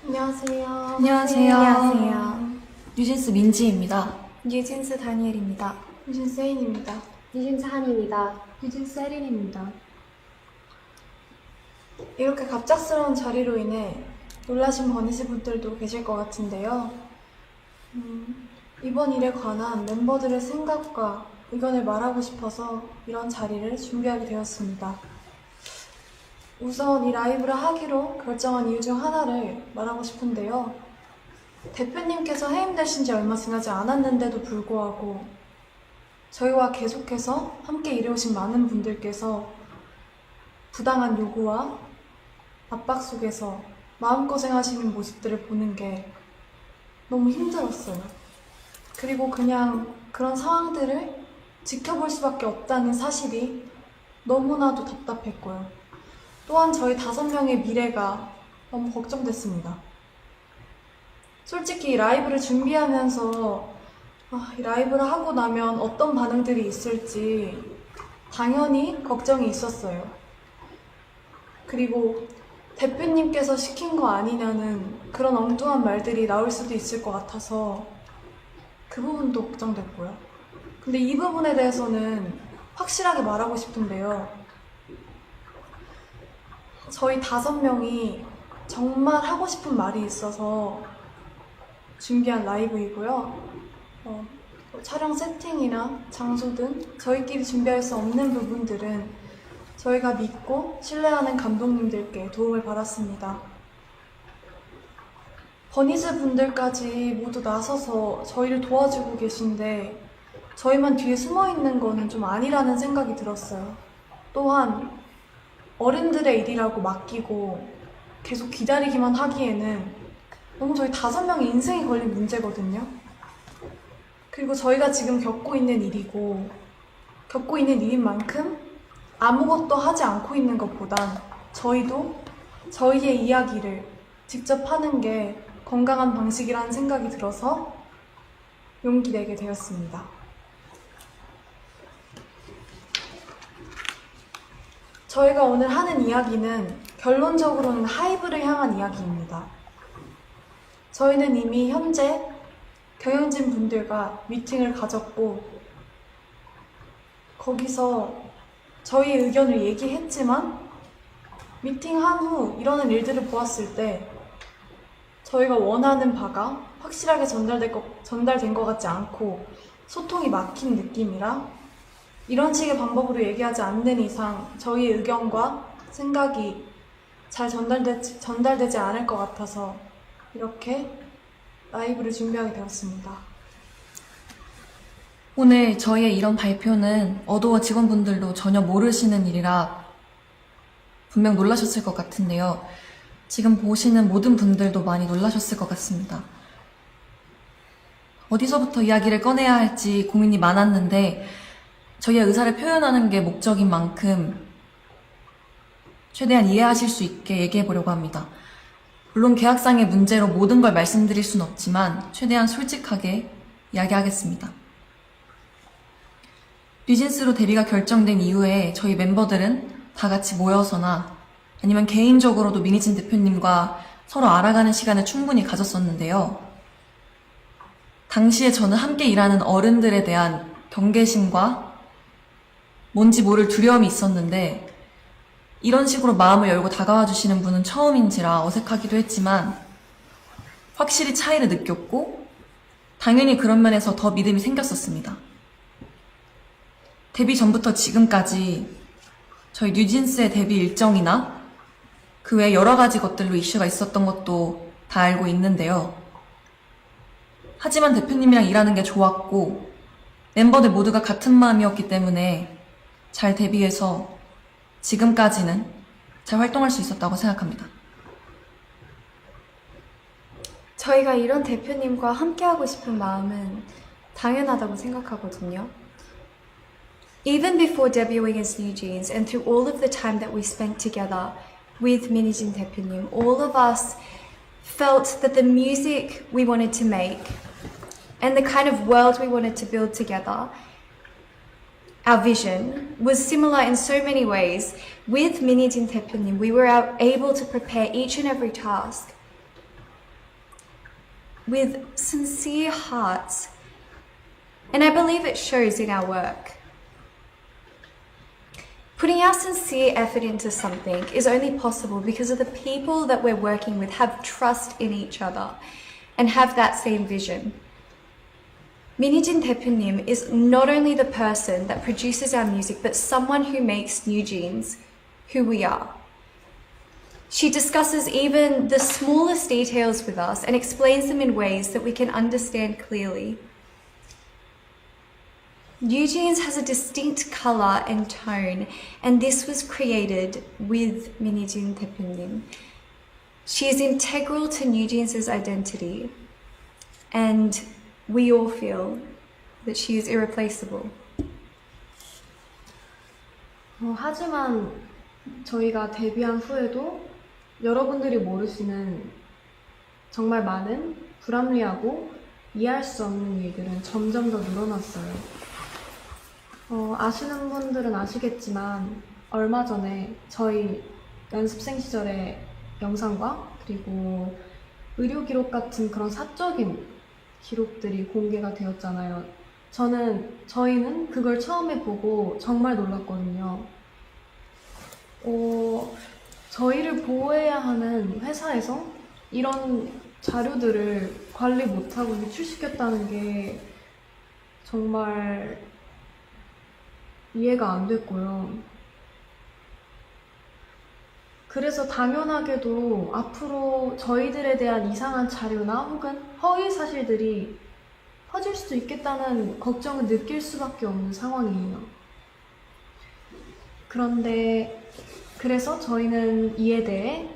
안녕하세요. 안녕하세요. 안녕하세요. 뉴진스 민지입니다. 뉴진스 다니엘입니다. 뉴진스 혜인입니다. 뉴진스 한입니다. 뉴진스 혜린입니다. 이렇게 갑작스러운 자리로 인해 놀라신 버니스 분들도 계실 것 같은데요. 이번 일에 관한 멤버들의 생각과 의견을 말하고 싶어서 이런 자리를 준비하게 되었습니다. 우선 이 라이브를 하기로 결정한 이유 중 하나를 말하고 싶은데요. 대표님께서 해임되신 지 얼마 지나지 않았는데도 불구하고 저희와 계속해서 함께 일해오신 많은 분들께서 부당한 요구와 압박 속에서 마음고생하시는 모습들을 보는 게 너무 힘들었어요. 그리고 그냥 그런 상황들을 지켜볼 수밖에 없다는 사실이 너무나도 답답했고요. 또한 저희 5명의 미래가 너무 걱정됐습니다. 솔직히 이 라이브를 준비하면서 이 라이브를 하고 나면 어떤 반응들이 있을지 당연히 걱정이 있었어요. 그리고 대표님께서 시킨 거 아니냐는 그런 엉뚱한 말들이 나올 수도 있을 것 같아서 그 부분도 걱정됐고요. 근데 이 부분에 대해서는 확실하게 말하고 싶은데요. 저희 5명이 정말 하고 싶은 말이 있어서 준비한 라이브이고요. 촬영 세팅이나 장소 등 저희끼리 준비할 수 없는 부분들은 저희가 믿고 신뢰하는 감독님들께 도움을 받았습니다. 버니즈 분들까지 모두 나서서 저희를 도와주고 계신데 저희만 뒤에 숨어있는 거는 좀 아니라는 생각이 들었어요. 또한 어른들의 일이라고 맡기고 계속 기다리기만 하기에는 너무 저희 5명의 인생이 걸린 문제거든요. 그리고 저희가 지금 겪고 있는 일이고 겪고 있는 일인 만큼 아무것도 하지 않고 있는 것보단 저희도 저희의 이야기를 직접 하는 게 건강한 방식이라는 생각이 들어서 용기 내게 되었습니다. 저희가 오늘 하는 이야기는 결론적으로는 하이브를 향한 이야기입니다. 저희는 이미 현재 경영진 분들과 미팅을 가졌고 거기서 저희 의견을 얘기했지만 미팅한 후 이러는 일들을 보았을 때 저희가 원하는 바가 확실하게 전달된 것 같지 않고 소통이 막힌 느낌이라 이런 식의 방법으로 얘기하지 않는 이상 저희의 의견과 생각이 잘 전달되지 않을 것 같아서 이렇게 라이브를 준비하게 되었습니다. 오늘 저희의 이런 발표는 어도어 직원분들도 전혀 모르시는 일이라 분명 놀라셨을 것 같은데요. 지금 보시는 모든 분들도 많이 놀라셨을 것 같습니다. 어디서부터 이야기를 꺼내야 할지 고민이 많았는데 저희의 의사를 표현하는 게 목적인 만큼 최대한 이해하실 수 있게 얘기해 보려고 합니다. 물론 계약상의 문제로 모든 걸 말씀드릴 순 없지만 최대한 솔직하게 이야기하겠습니다. 뉴진스로 데뷔가 결정된 이후에 저희 멤버들은 다 같이 모여서나 아니면 개인적으로도 미니진 대표님과 서로 알아가는 시간을 충분히 가졌었는데요. 당시에 저는 함께 일하는 어른들에 대한 경계심과 뭔지 모를 두려움이 있었는데 이런 식으로 마음을 열고 다가와 주시는 분은 처음인지라 어색하기도 했지만 확실히 차이를 느꼈고 당연히 그런 면에서 더 믿음이 생겼었습니다. 데뷔 전부터 지금까지 저희 뉴진스의 데뷔 일정이나 그 외 여러 가지 것들로 이슈가 있었던 것도 다 알고 있는데요. 하지만 대표님이랑 일하는 게 좋았고 멤버들 모두가 같은 마음이었기 때문에 잘 데뷔해서 지금까지는 잘 활동할 수 있었다고 생각합니다. 저희가 이런 대표님과 함께하고 싶은 마음은 당연하다고 생각하거든요. Even before debuting as New Jeans and through all of the time that we spent together with Minijin 대표님, all of us felt that the music we wanted to make and the kind of world we wanted to build together, our vision was similar in so many ways. With Minijin 대표님, we were able to prepare each and every task with sincere hearts, and I believe it shows in our work. Putting our sincere effort into something is only possible because of the people that we're working with have trust in each other and have that same vision. Minijin 대표님 is not only the person that produces our music, but someone who makes New Jeans who we are. She discusses even the smallest details with us and explains them in ways that we can understand clearly. New Jeans has a distinct colour and tone, and this was created with Minijin 대표님. She is integral to New Jeans' identity, and we all feel that she is irreplaceable. 하지만 저희가 데뷔한 후에도 여러분들이 모르시는 정말 많은 불합리하고 이해할 수 없는 일들은 점점 더 늘어났어요. 아시는 분들은 아시겠지만 얼마 전에 저희 연습생 시절의 영상과 그리고 의료 기록 같은 그런 사적인 기록들이 공개가 되었잖아요. 저희는 그걸 처음에 보고 정말 놀랐거든요. 저희를 보호해야 하는 회사에서 이런 자료들을 관리 못하고 유출시켰다는 게 정말 이해가 안 됐고요. 그래서 당연하게도 앞으로 저희들에 대한 이상한 자료나 혹은 허위 사실들이 퍼질 수도 있겠다는 걱정을 느낄 수밖에 없는 상황이에요. 그래서 저희는 이에 대해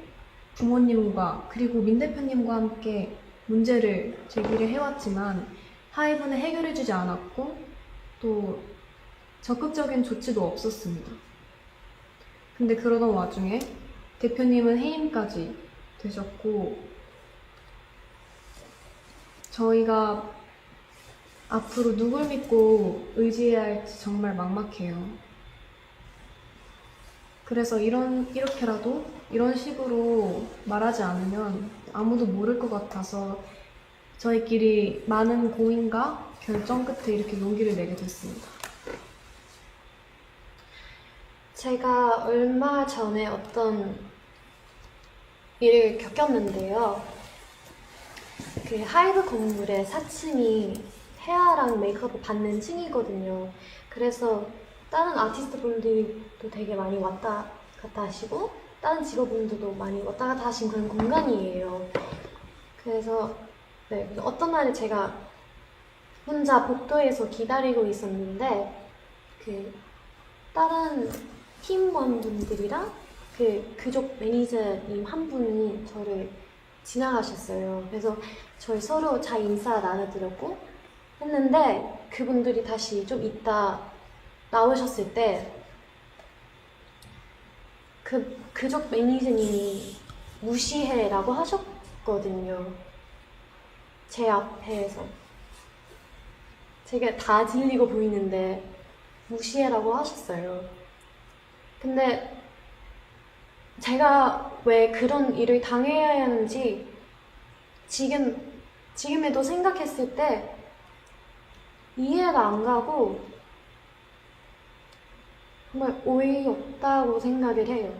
부모님과 그리고 민 대표님과 함께 문제를 제기를 해왔지만 하이브는 해결해주지 않았고 또 적극적인 조치도 없었습니다. 근데 그러던 와중에 대표님은 해임까지 되셨고 저희가 앞으로 누굴 믿고 의지해야 할지 정말 막막해요. 그래서 이렇게라도 이런 식으로 말하지 않으면 아무도 모를 것 같아서 저희끼리 많은 고민과 결정 끝에 이렇게 용기를 내게 됐습니다. 제가 얼마 전에 어떤 일을 겪었는데요. 그 하이브 건물의 4층이 헤어랑 메이크업을 받는 층이거든요. 그래서 다른 아티스트 분들도 되게 많이 왔다 갔다 하시고 다른 직업분들도 많이 왔다 갔다 하신 그런 공간이에요. 그래서 네, 어떤 날에 제가 혼자 복도에서 기다리고 있었는데 그 다른 팀원분들이랑 그 그쪽 매니저님 한 분이 저를 지나가셨어요. 그래서 저희 서로 잘 인사 나눠드렸고 했는데 그분들이 다시 좀 이따 나오셨을 때 그쪽 매니저님이 무시해라고 하셨거든요. 제 앞에서. 제가 다 들리고 보이는데 무시해라고 하셨어요. 근데 제가 왜 그런 일을 당해야 하는지 지금에도 생각했을 때 이해가 안 가고 정말 어이없다고 생각을 해요.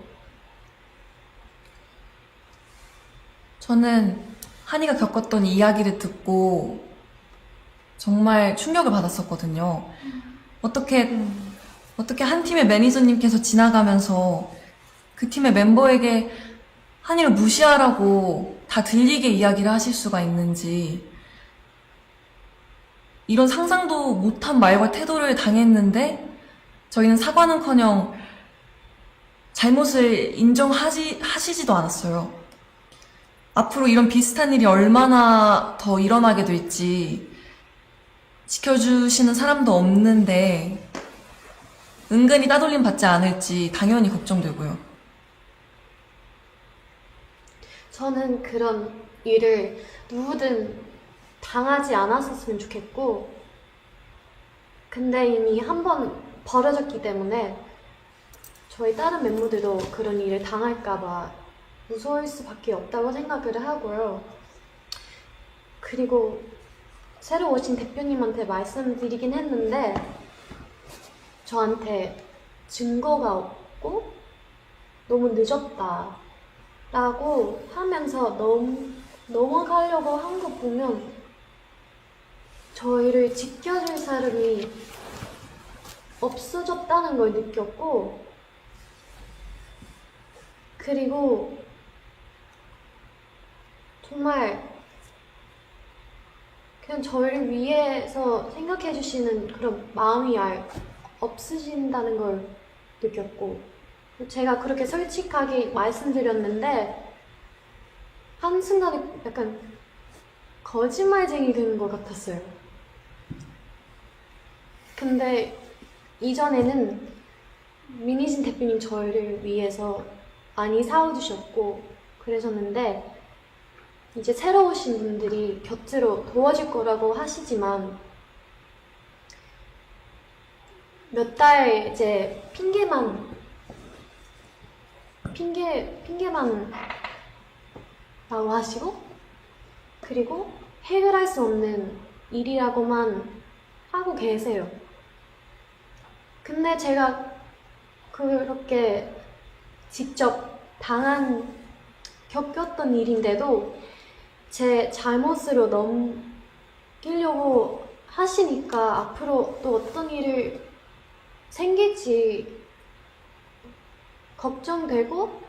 저는 한이가 겪었던 이야기를 듣고 정말 충격을 받았었거든요. 어떻게 한 팀의 매니저님께서 지나가면서 그 팀의 멤버에게 한이를 무시하라고 다 들리게 이야기를 하실 수가 있는지, 이런 상상도 못한 말과 태도를 당했는데 저희는 사과는커녕 잘못을 하시지도 않았어요. 앞으로 이런 비슷한 일이 얼마나 더 일어나게 될지 지켜주시는 사람도 없는데 은근히 따돌림 받지 않을지 당연히 걱정되고요. 저는 그런 일을 누구든 당하지 않았었으면 좋겠고, 근데 이미 한 번 벌어졌기 때문에 저희 다른 멤버들도 그런 일을 당할까봐 무서울 수밖에 없다고 생각을 하고요. 그리고 새로 오신 대표님한테 말씀드리긴 했는데 저한테 증거가 없고 너무 늦었다 라고 하면서 넘어가려고 한 거 보면 저희를 지켜줄 사람이 없어졌다는 걸 느꼈고, 그리고 정말 그냥 저희를 위해서 생각해 주시는 그런 마음이 없으신다는 걸 느꼈고, 제가 그렇게 솔직하게 말씀드렸는데 한순간에 약간 거짓말쟁이 되는 것 같았어요. 근데 이전에는 민희진 대표님 저희를 위해서 많이 사와주셨고 그러셨는데 이제 새로 오신 분들이 곁으로 도와줄 거라고 하시지만 몇 달 이제 핑계만 라고 하시고, 그리고 해결할 수 없는 일이라고만 하고 계세요. 근데 제가 그렇게 직접 겪었던 일인데도 제 잘못으로 넘기려고 하시니까 앞으로 또 어떤 일을 생길지 걱정되고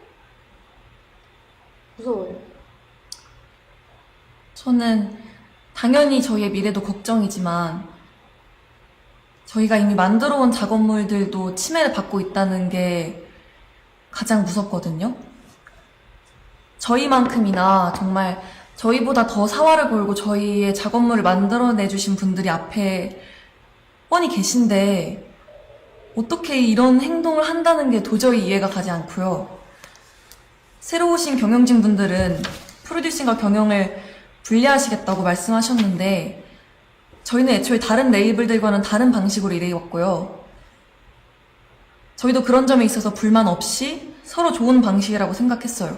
무서워요. 저는 당연히 저희의 미래도 걱정이지만 저희가 이미 만들어 온 작업물들도 침해를 받고 있다는 게 가장 무섭거든요. 저희만큼이나 정말 저희보다 더 사활을 걸고 저희의 작업물을 만들어내주신 분들이 앞에 뻔히 계신데 어떻게 이런 행동을 한다는 게 도저히 이해가 가지 않고요. 새로 오신 경영진 분들은 프로듀싱과 경영을 분리하시겠다고 말씀하셨는데 저희는 애초에 다른 레이블들과는 다른 방식으로 일해왔고요. 저희도 그런 점에 있어서 불만 없이 서로 좋은 방식이라고 생각했어요.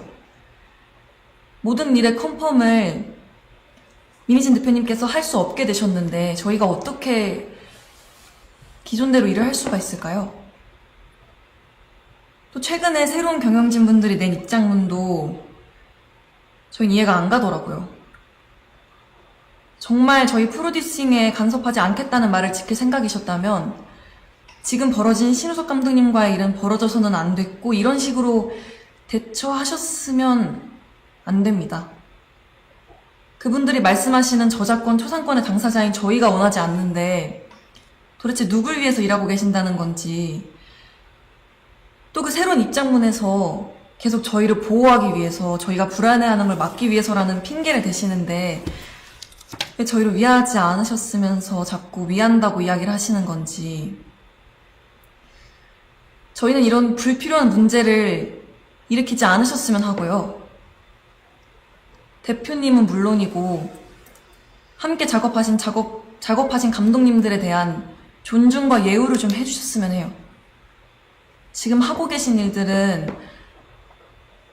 모든 일의 컨펌을 민희진 대표님께서 할 수 없게 되셨는데 저희가 어떻게 기존대로 일을 할 수가 있을까요? 또 최근에 새로운 경영진 분들이 낸 입장문도 저희는 이해가 안 가더라고요. 정말 저희 프로듀싱에 간섭하지 않겠다는 말을 지킬 생각이셨다면 지금 벌어진 신우석 감독님과의 일은 벌어져서는 안 됐고 이런 식으로 대처하셨으면 안 됩니다. 그분들이 말씀하시는 저작권, 초상권의 당사자인 저희가 원하지 않는데 도대체 누굴 위해서 일하고 계신다는 건지 또 그 새로운 입장문에서 계속 저희를 보호하기 위해서 저희가 불안해하는 걸 막기 위해서라는 핑계를 대시는데 왜 저희를 위하지 않으셨으면서 자꾸 위한다고 이야기를 하시는 건지 저희는 이런 불필요한 문제를 일으키지 않으셨으면 하고요. 대표님은 물론이고 함께 작업하신 감독님들에 대한 존중과 예우를 좀 해주셨으면 해요. 지금 하고 계신 일들은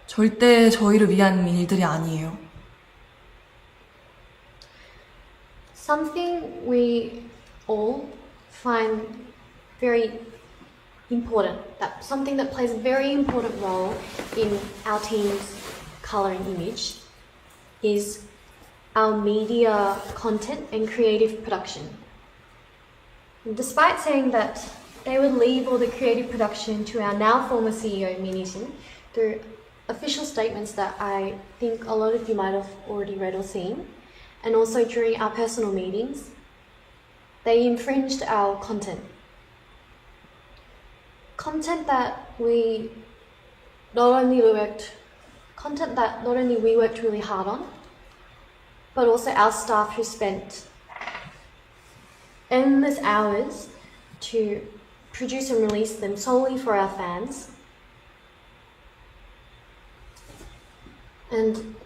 절대 저희를 위한 일들이 아니에요. Something we all find very important, that something that plays a very important role in our team's colouring image is our media content and creative production. And despite saying that they would leave all the creative production to our now former CEO, Minijin, through official statements that I think a lot of you might have already read or seen, and also during our personal meetings, they infringed our content. Content that not only we worked really hard on, but also our staff who spent endless hours to produce and release them solely for our fans. And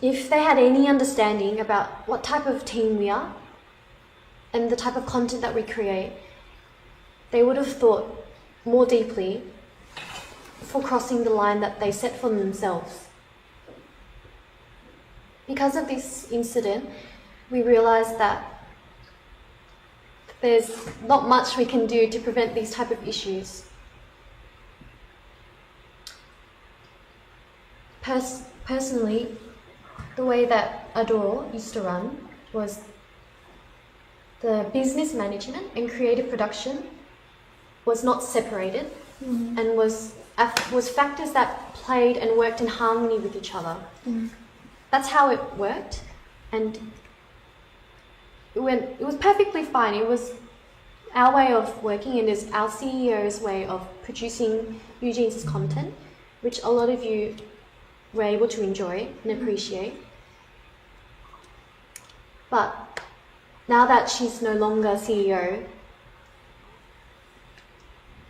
if they had any understanding about what type of team we are and the type of content that we create, they would have thought more deeply before crossing the line that they set for themselves. Because of this incident, we realised that there's not much we can do to prevent these type of issues. Personally, the way that Adore used to run was the business management and creative production was not separated and was factors that played and worked in harmony with each other. That's how it worked, and it was perfectly fine. It was our way of working, and it's our CEO's way of producing Eugene's content, which a lot of you were able to enjoy and appreciate. But now that she's no longer CEO,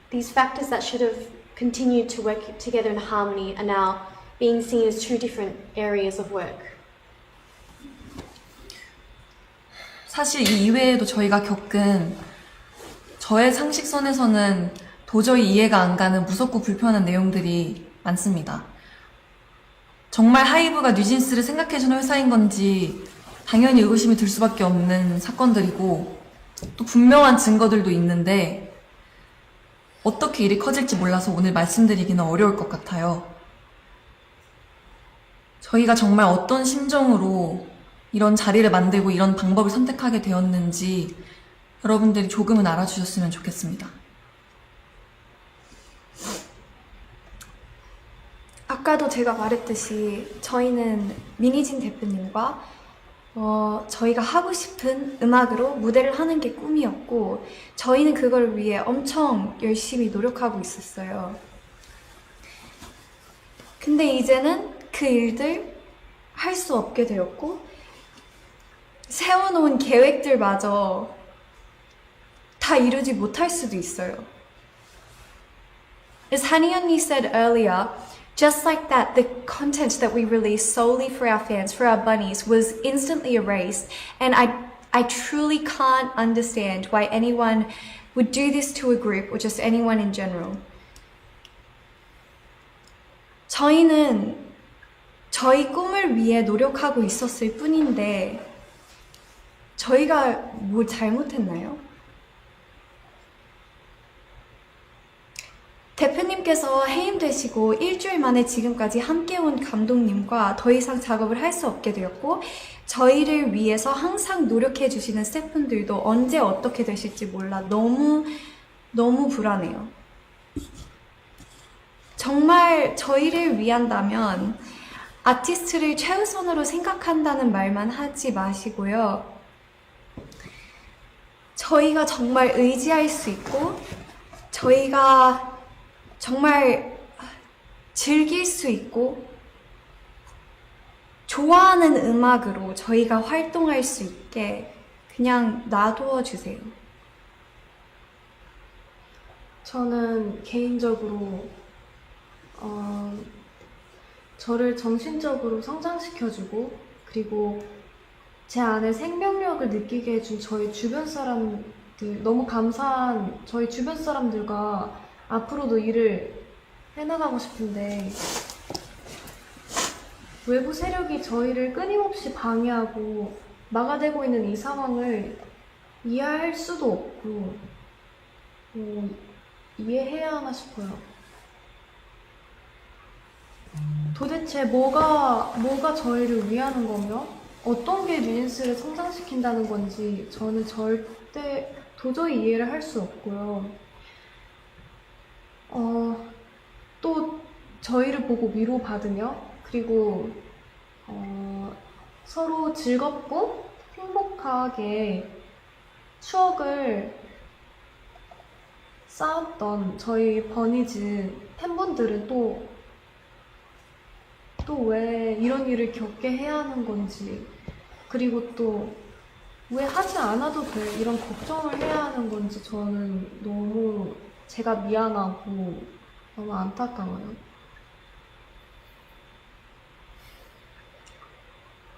these factors that should have continued to work together in harmony are now being seen as two different areas of work. 사실 이 이외에도 저희가 겪은 저의 상식선에서는 도저히 이해가 안 가는 무섭고 불편한 내용들이 많습니다. 정말 하이브가 뉴진스를 생각해주는 회사인 건지 당연히 의구심이 들 수밖에 없는 사건들이고 또 분명한 증거들도 있는데 어떻게 일이 커질지 몰라서 오늘 말씀드리기는 어려울 것 같아요. 저희가 정말 어떤 심정으로 이런 자리를 만들고 이런 방법을 선택하게 되었는지 여러분들이 조금은 알아주셨으면 좋겠습니다. 아까도 제가 말했듯이 저희는 민희진 대표님과 저희가 하고 싶은 음악으로 무대를 하는 게 꿈이었고 저희는 그걸 위해 엄청 열심히 노력하고 있었어요. 근데 이제는 그 일들 할 수 없게 되었고 세워놓은 계획들마저 다 이루지 못할 수도 있어요. As Hani 언니 said earlier, just like that, the content that we released solely for our fans, for our bunnies, was instantly erased. And I truly can't understand why anyone would do this to a group or just anyone in general. 저희는 저희 꿈을 위해 노력하고 있었을 뿐인데 저희가 뭘 잘못했나요? 대표님께서 해임되시고 일주일 만에 지금까지 함께 온 감독님과 더 이상 작업을 할 수 없게 되었고 저희를 위해서 항상 노력해 주시는 스태프분들도 언제 어떻게 되실지 몰라 너무 불안해요. 정말 저희를 위한다면 아티스트를 최우선으로 생각한다는 말만 하지 마시고요. 저희가 정말 의지할 수 있고 저희가 정말 즐길 수 있고 좋아하는 음악으로 저희가 활동할 수 있게 그냥 놔두어 주세요. 저는 개인적으로 저를 정신적으로 성장시켜주고 그리고 제 안에 생명력을 느끼게 해준 저희 주변 사람들 너무 감사한 저희 주변 사람들과 앞으로도 일을 해나가고 싶은데 외부 세력이 저희를 끊임없이 방해하고 막아대고 있는 이 상황을 이해할 수도 없고 이해해야 하나 싶어요. 도대체 뭐가 저희를 위하는 거며 어떤 게 뉴진스를 성장시킨다는 건지 저는 절대 도저히 이해를 할 수 없고요. 또 저희를 보고 위로받으며 그리고 서로 즐겁고 행복하게 추억을 쌓았던 저희 버니즈 팬분들은 또 왜 이런 일을 겪게 해야 하는 건지 그리고 또 왜 하지 않아도 될 이런 걱정을 해야 하는 건지 저는 너무 제가 미안하고 너무 안타까워요.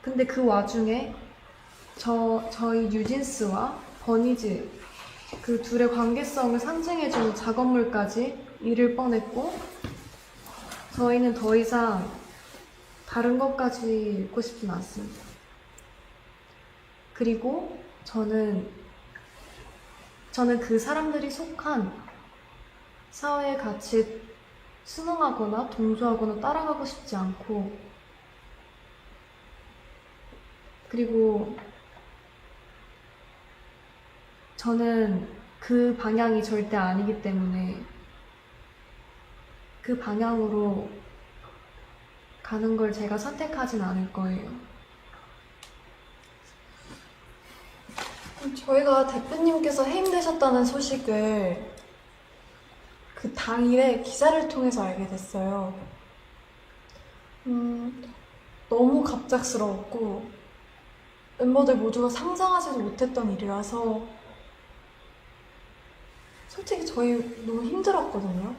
근데 그 와중에 저희 뉴진스와 버니즈 그 둘의 관계성을 상징해주는 작업물까지 잃을 뻔했고 저희는 더 이상 다른 것까지 읽고 싶진 않습니다. 그리고 저는 그 사람들이 속한 사회의 가치에 순응하거나 동조하거나 따라가고 싶지 않고 그리고 저는 그 방향이 절대 아니기 때문에 그 방향으로 가는 걸 제가 선택하진 않을 거예요. 저희가 대표님께서 해임되셨다는 소식을 그 당일에 기사를 통해서 알게 됐어요. 너무 갑작스러웠고 멤버들 모두가 상상하지도 못했던 일이라서 솔직히 저희 너무 힘들었거든요.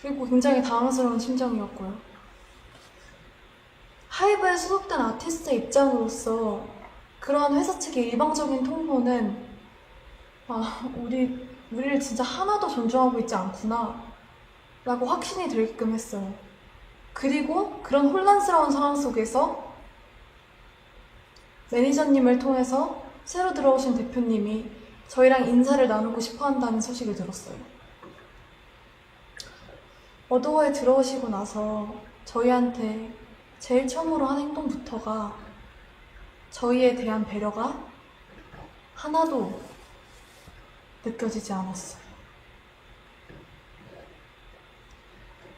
그리고 굉장히 당황스러운 심정이었고요. 하이브에 소속된 아티스트 입장으로서 그러한 회사 측의 일방적인 통보는 우리를 진짜 하나도 존중하고 있지 않구나 라고 확신이 들게끔 했어요. 그리고 그런 혼란스러운 상황 속에서 매니저님을 통해서 새로 들어오신 대표님이 저희랑 인사를 나누고 싶어 한다는 소식을 들었어요. 어도어에 들어오시고 나서 저희한테 제일 처음으로 한 행동부터가 저희에 대한 배려가 하나도 느껴지지 않았어요.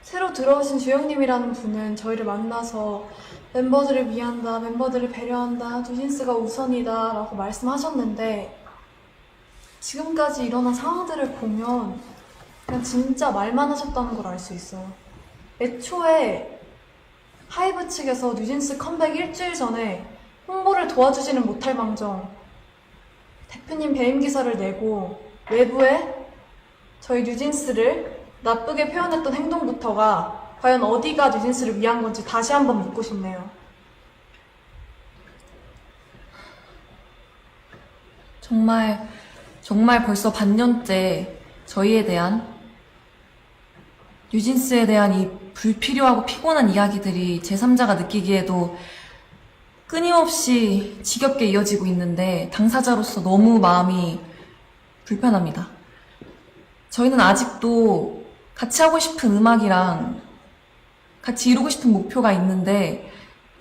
새로 들어오신 주영님이라는 분은 저희를 만나서 멤버들을 위한다, 멤버들을 배려한다, 뉴진스가 우선이다 라고 말씀하셨는데 지금까지 일어난 상황들을 보면 그냥 진짜 말만 하셨다는 걸 알 수 있어요. 애초에 하이브 측에서 뉴진스 컴백 일주일 전에 홍보를 도와주지는 못할 망정 대표님 배임 기사를 내고 외부에 저희 뉴진스를 나쁘게 표현했던 행동부터가 과연 어디가 뉴진스를 위한 건지 다시 한번 묻고 싶네요. 정말 정말 벌써 반년째 저희에 대한, 뉴진스에 대한 이 불필요하고 피곤한 이야기들이 제3자가 느끼기에도 끊임없이 지겹게 이어지고 있는데 당사자로서 너무 마음이 불편합니다. 저희는 아직도 같이 하고 싶은 음악이랑 같이 이루고 싶은 목표가 있는데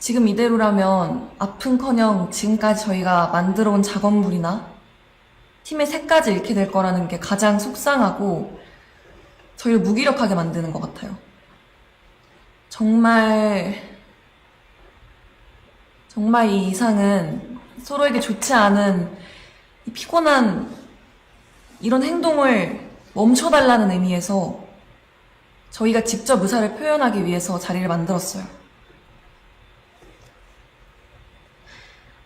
지금 이대로라면 아픔커녕 지금까지 저희가 만들어온 작업물이나 팀의 색까지 잃게 될 거라는 게 가장 속상하고 저희를 무기력하게 만드는 것 같아요. 정말 이 이상은 서로에게 좋지 않은 이 피곤한 이런 행동을 멈춰달라는 의미에서 저희가 직접 의사를 표현하기 위해서 자리를 만들었어요.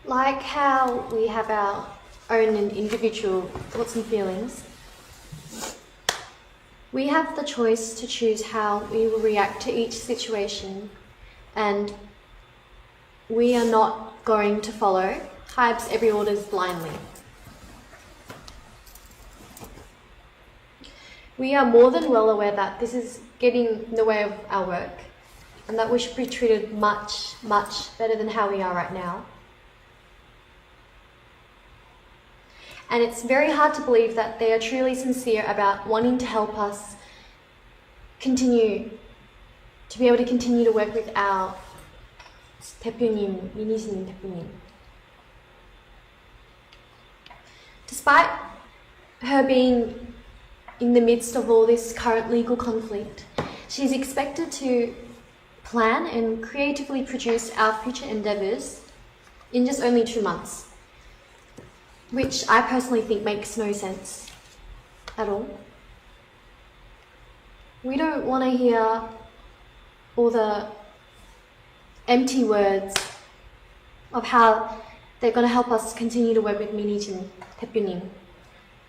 Like how we have our own and individual thoughts and feelings, we have the choice to choose how we will react to each situation, and we are not going to follow Hybe's every orders blindly. We are more than well aware that this is getting in the way of our work and that we should be treated much, much better than how we are right now. And it's very hard to believe that they are truly sincere about wanting to help us continue to be able to continue to work with our 대표님, 민희진 대표님. Despite her being in the midst of all this current legal conflict, she's expected to plan and creatively produce our future endeavours in just only 2 months, which I personally think makes no sense at all. We don't want to hear all the empty words of how they're going to help us continue to work with 민희진 대표님.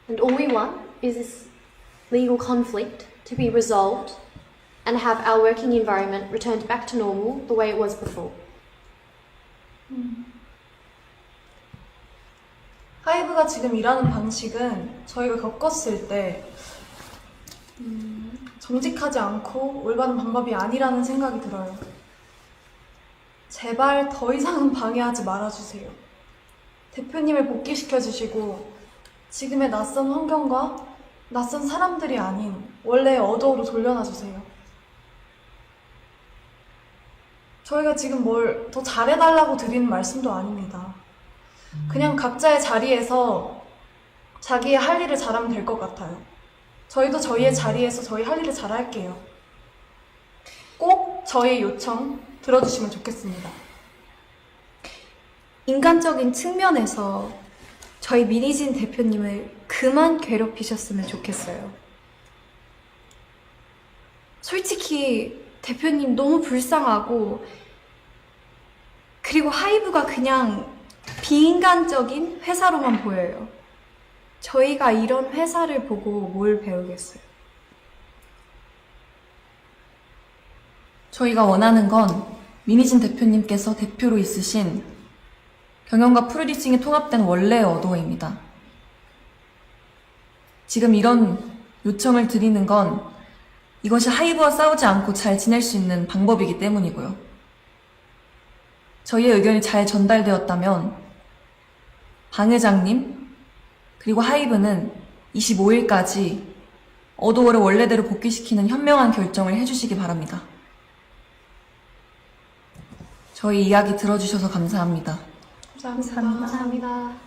And all we want is this legal conflict to be resolved and have our working environment returned back to normal the way it was before. 하이브가 지금 일하는 방식은 저희가 겪었을 때 정직하지 않고 올바른 방법이 아니라는 생각이 들어요. 제발 더 이상은 방해하지 말아주세요. 대표님을 복귀시켜주시고 지금의 낯선 환경과 낯선 사람들이 아닌 원래의 어도로 돌려놔주세요. 저희가 지금 뭘 더 잘해달라고 드리는 말씀도 아닙니다. 그냥 각자의 자리에서 자기의 할 일을 잘하면 될 것 같아요. 저희도 저희의 자리에서 저희 할 일을 잘할게요. 꼭 저희 요청 들어주시면 좋겠습니다. 인간적인 측면에서 저희 민희진 대표님을 그만 괴롭히셨으면 좋겠어요. 솔직히 대표님 너무 불쌍하고, 그리고 하이브가 그냥 비인간적인 회사로만 보여요. 저희가 이런 회사를 보고 뭘 배우겠어요? 저희가 원하는 건 민희진 대표님께서 대표로 있으신 경영과 프로듀싱이 통합된 원래의 어도어입니다. 지금 이런 요청을 드리는 건 이것이 하이브와 싸우지 않고 잘 지낼 수 있는 방법이기 때문이고요. 저희의 의견이 잘 전달되었다면 방 회장님 그리고 하이브는 25일까지 어도어를 원래대로 복귀시키는 현명한 결정을 해주시기 바랍니다. 저희 이야기 들어주셔서 감사합니다. 감사합니다. 감사합니다.